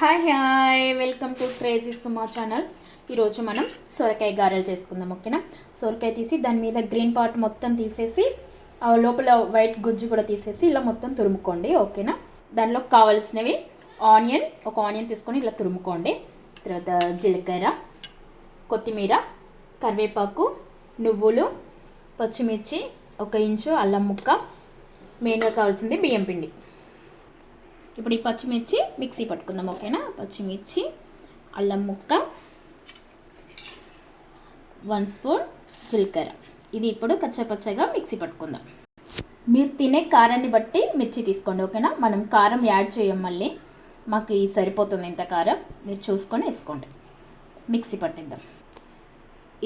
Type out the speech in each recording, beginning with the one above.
Hi hi welcome to crazy Suma channel. ఈరోజు మనం సొరకాయ గారెలు చేసుకుందాం. ఓకేనా, సొరకాయ తీసి దాని మీద గ్రీన్ పార్ట్ మొత్తం తీసేసి లోపల వైట్ గుజ్జు కూడా తీసేసి ఇలా మొత్తం తురుముకోండి. ఓకేనా, దానిలో కావాల్సినవి ఒక ఆనియన్ తీసుకొని ఇలా తురుముకోండి. తర్వాత జీలకర్ర, కొత్తిమీర, కరివేపాకు, నువ్వులు, పచ్చిమిర్చి, 1 ఇంచు అల్లం ముక్క, మెయిన్గా కావాల్సింది బియ్యం పిండి. ఇప్పుడు ఈ పచ్చిమిర్చి మిక్సీ పట్టుకుందాం. ఓకేనా, పచ్చిమిర్చి, అల్లం ముక్క, 1 స్పూన్ జీలకర్ర, ఇది ఇప్పుడు కచ్చాపచ్చగా మిక్సీ పట్టుకుందాం. మీరు తినే కారాన్ని బట్టి మిర్చి తీసుకోండి. ఓకేనా, మనం కారం యాడ్ చేయం, మళ్ళీ మాకు ఈ సరిపోతుంది ఇంత కారం, మీరు చూసుకొని వేసుకోండి. మిక్సీ పట్టిద్దాం.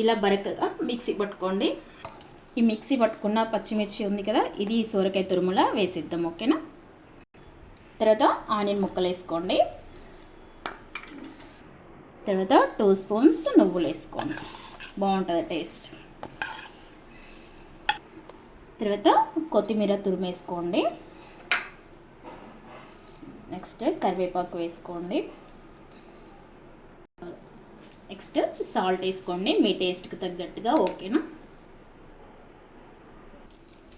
ఇలా బరకగా మిక్సీ పట్టుకోండి. ఈ మిక్సీ పట్టుకున్న పచ్చిమిర్చి ఉంది కదా, ఇది సొరకాయ తురుములా వేసిద్దాం. ఓకేనా, తర్వాత ఆనియన్ ముక్కలు వేసుకోండి. తర్వాత 2 స్పూన్స్ నువ్వులు వేసుకోండి, బాగుంటుంది టేస్ట్. తర్వాత కొత్తిమీర తురుము వేసుకోండి. నెక్స్ట్ కరివేపాకు వేసుకోండి. నెక్స్ట్ సాల్ట్ వేసుకోండి మీ టేస్ట్కి తగ్గట్టుగా. ఓకేనా,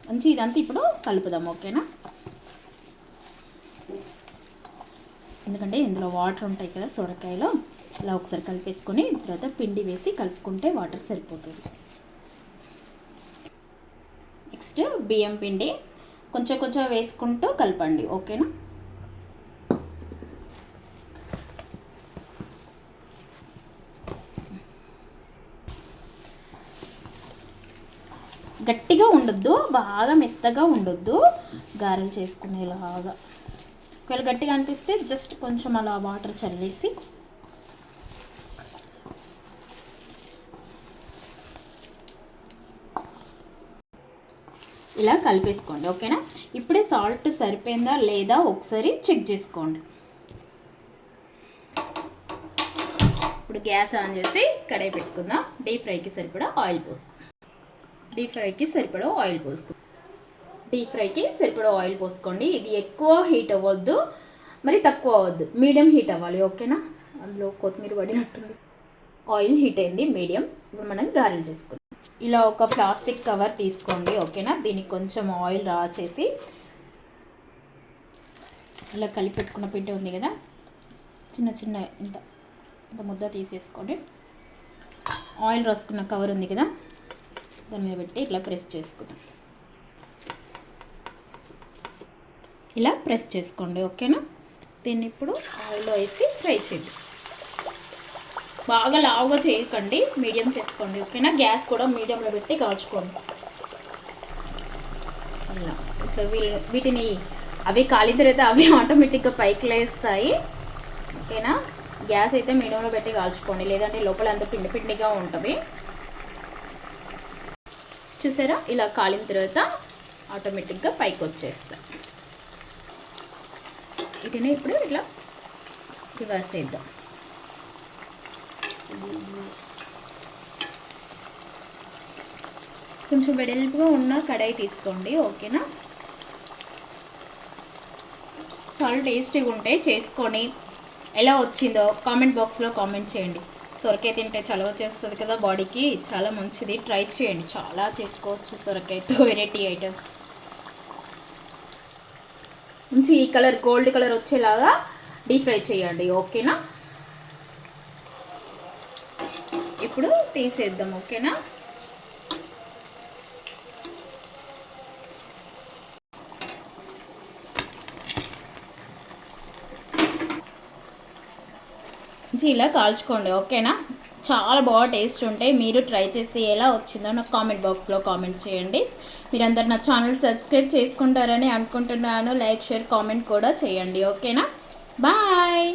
మంచి ఇదంతా ఇప్పుడు కలుపుదాం. ఓకేనా, ఎందుకంటే ఇందులో వాటర్ ఉంటాయి కదా సొరకాయలో, ఇలా ఒకసారి కలిపేసుకొని తర్వాత పిండి వేసి కలుపుకుంటే వాటర్ సరిపోతుంది. నెక్స్ట్ బియ్యం పిండి కొంచెం కొంచెం వేసుకుంటూ కలపండి. ఓకేనా, గట్టిగా ఉండొద్దు, బాగా మెత్తగా ఉండొద్దు, గారెలు చేసుకునేలాగా. ఒకవేళ గట్టిగా అనిపిస్తే జస్ట్ కొంచెం అలా వాటర్ చల్లేసి ఇలా కలిపేసుకోండి. ఓకేనా, ఇప్పుడే సాల్ట్ సరిపోయిందా లేదా ఒకసారి చెక్ చేసుకోండి. ఇప్పుడు గ్యాస్ ఆన్ చేసి కడాయి పెట్టుకుందాం. డీప్ ఫ్రైకి సరిపడా ఆయిల్ పోసుకోండి. డీప్ ఫ్రైకి సరిపడా ఆయిల్ పోసుకోండి. ఇది ఎక్కువ హీట్ అవ్వద్దు, మరి తక్కువ అవ్వద్దు, మీడియం హీట్ అవ్వాలి. ఓకేనా, అందులో కొత్తిమీర పడినట్టుంది. ఆయిల్ హీట్ అయింది, మీడియం. ఇప్పుడు మనం గారెలు చేసుకుందాం. ఇలా ఒక ప్లాస్టిక్ కవర్ తీసుకోండి. ఓకేనా, దీనికి కొంచెం ఆయిల్ రాసేసి ఇలా కలిపి పెట్టుకున్న పిండి ఉంది కదా, చిన్న చిన్న ఇంత ముద్ద తీసేసుకోండి. ఆయిల్ రాసుకున్న కవర్ ఉంది కదా, దాని మీద పెట్టి ఇట్లా ప్రెస్ చేసుకుందాం. ఇలా ప్రెస్ చేసుకోండి. ఓకేనా, దీన్ని ఇప్పుడు ఆయిల్లో వేసి ఫ్రై చేయండి. బాగా లావుగా చేయకండి, మీడియం చేసుకోండి. ఓకేనా, గ్యాస్ కూడా మీడియంలో పెట్టి కాల్చుకోండి. ఇలా ఇట్లా వీటిని అవి కాలిన తర్వాత అవి ఆటోమేటిక్గా పైకి లేస్తాయి. ఓకేనా, గ్యాస్ అయితే మీడియంలో పెట్టి కాల్చుకోండి, లేదంటే లోపల అంతా పిండి పిండిగా ఉంటుంది. చూసారా, ఇలా కాలిన తర్వాత ఆటోమేటిక్గా పైకి వచ్చేస్తాయి. వీటిని ఇప్పుడు ఇట్లా రివర్స్ చేద్దాం. కొంచెం వెడల్పుగా ఉన్న కడాయి తీసుకోండి. ఓకేనా, చాలా టేస్టీగా ఉంటాయి. చేసుకొని ఎలా వచ్చిందో కామెంట్ బాక్స్లో కామెంట్ చేయండి. సొరకాయ తింటే చలవ చేస్తుంది కదా, బాడీకి చాలా మంచిది. ట్రై చేయండి, చాలా చేసుకోవచ్చు సొరకాయతో వెరైటీ ఐటమ్స్. మంచి ఈ కలర్ గోల్డ్ కలర్ వచ్చేలాగా డీప్ ఫ్రై చేయండి. ఓకేనా, ఇప్పుడు తీసేద్దాం. ఓకేనా, ఇలా కాల్చుకోండి. ఓకేనా, చాలా బాగా టేస్ట్ ఉంటాయి. మీరు ట్రై చేసి ఎలా వచ్చిందో నాకు కామెంట్ బాక్స్లో కామెంట్ చేయండి. మీరందరూ నా ఛానల్ సబ్స్క్రైబ్ చేసుకుంటారని అనుకుంటున్నాను. లైక్, షేర్, కామెంట్ కూడా చేయండి. ఓకేనా, బాయ్.